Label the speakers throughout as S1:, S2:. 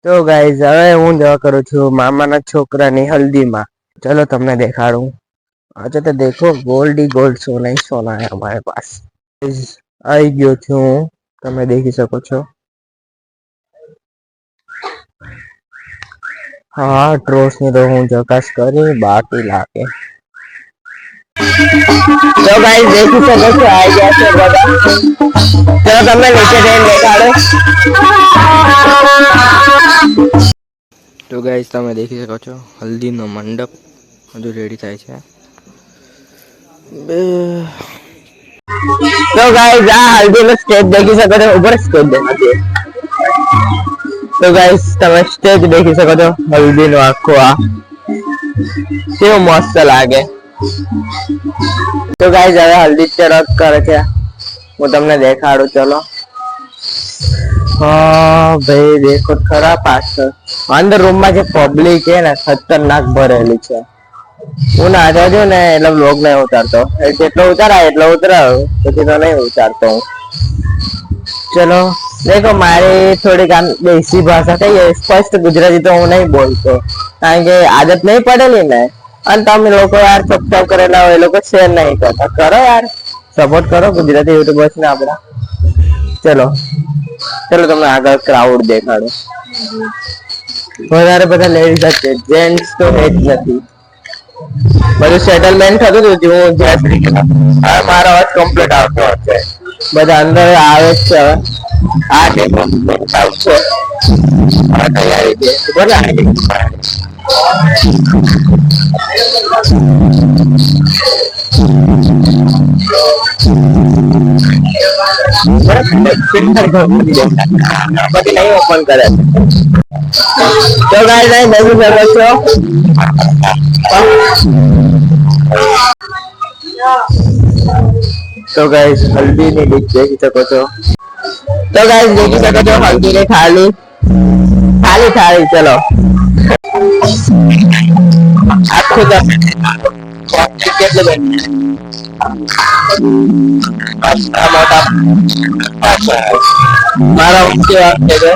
S1: તો ગાઈઝ હવે હું જવા કરું છું મામાના છોકરાની હલ્દીમાં. ચલો તમને દેખાડું. अच्छा तो देखो गोल्ड ही गोल्ड सोना ही सोना है हमारे पास. आई गयो છું તમે દેખી શકો છો. હા ટ્રોસ ની તો હું ચકાસ કરી બાકી લાગે. તો ગાઈસ દેખી શકો છો આવી ગયા છે બધા. ચલો તમને નીચે જઈને દેખાડો. તો ગાઈસ તમે દેખી શકો છો હલ્દીનો મંડપ હજુ રેડી થાય છે. तो गाइस આ હલ્દીનો સ્ટેજ દેખી શકો છો ઉપર સ્ટેજ દેખાતી. તો ગાઈસ તમે સ્ટેજ દેખી શકો છો હલ્દીનો આખો આ કેવું મસ્ત લાગે. તો ગાઈસ હવે હલ્દી ચરક કરે છે હું તમને દેખાડું. ચલો हाँ भाई देखो खरा पाछળ અંદર રૂમમાં જે પબ્લિક છે ને ખતરનાક ભરેલી છે. હું નાચો છું ને એટલે વ્લોગ નહીં ઉતારતો. જેટલો ઉતારાય એટલો ઉતરાવ પછી તો નહીં ઉતારતો હું. ચલો देखो મારી થોડીક આમ દેશી ભાષા કહીએ સ્પષ્ટ ગુજરાતી તો હું નહીં બોલતો કારણ કે આદત નહીં પડેલી ને. અને તમે લોકો યાર સબસ્ક્રાઇબ કરેલા હોય એ લોકો શેર નહીં કરતા. કરો યાર સપોર્ટ કરો ગુજરાતી યુટ્યુબર્સ ને આપડા. ચલો ચલો તમને આગળ ક્રાઉડ દેખાડો. વધારે બધા લેડીઝ જ છે જેન્ટ્સ તો હે જ નથી. બધું સેટલમેન્ટ થતું હતું હું જ્યાં મારો અવાજ કમ્પ્લીટ આવતો હશે. બધા અંદર આવે છે હવે. આ ડેમો આવશે તૈયારી છે બરાબર. પછી નહીં ઓપન કરે. તો ગાઈસ નહીં દેખી શકો છો. तो गाइस हल्दी ની ડીશ દેખી શકો છો. તો ગાइस દેખી શકો છો હલ્દી ની થાળી થાળી થાળી. ચલો આખું તો કેટલું મોટા મારા ઊંચી વાત છે.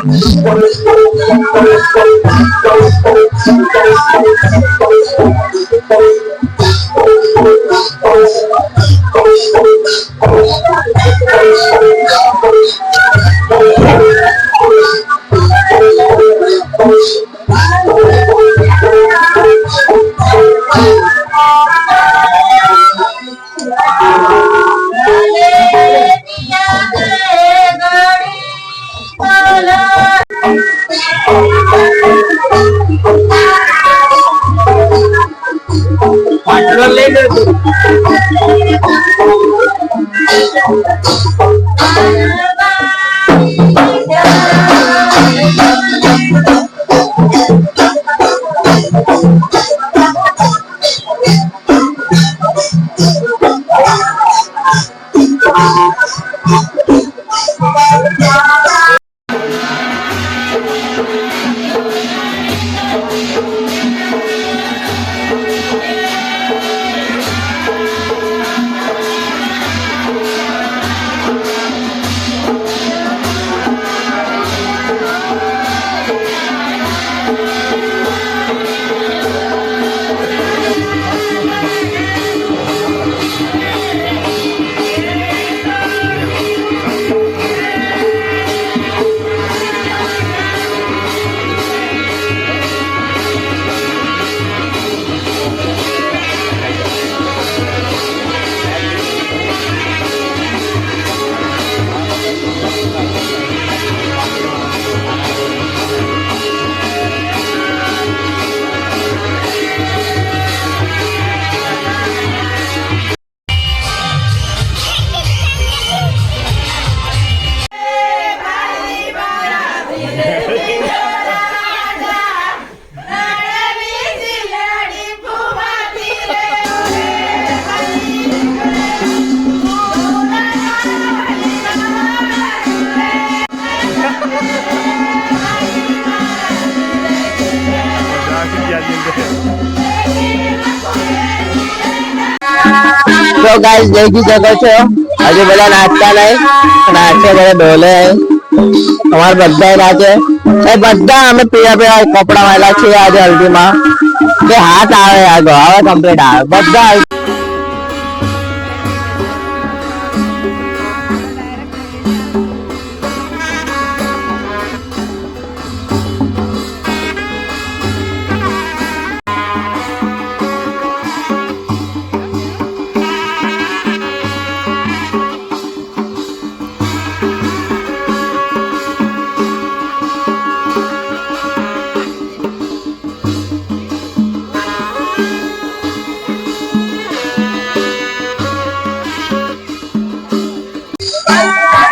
S1: तो गाइस देखी શકો છો હજુ બધા નાચતા નહીં નાચે બધા ડોલે અમારે બધા નાચે એ બધા અમે પીળા પીળા કપડા વાળા છીએ આજે હલ્દીમાં કે હાથ આવે આગળ હવે કમ્પ્લીટ આવે બધા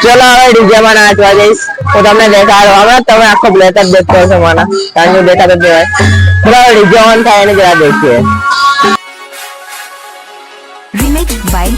S1: ચલો હવે ડીજે માં નાચવા જઈશ હું તમને દેખાડો હવે તમે આખો બ્લેક જ દેખતો હશો મને કારણ કે દેખાતો જ હોય ચલો હવે ડીજે ઓન થાય એને જરા દેખીએ
S2: Remix by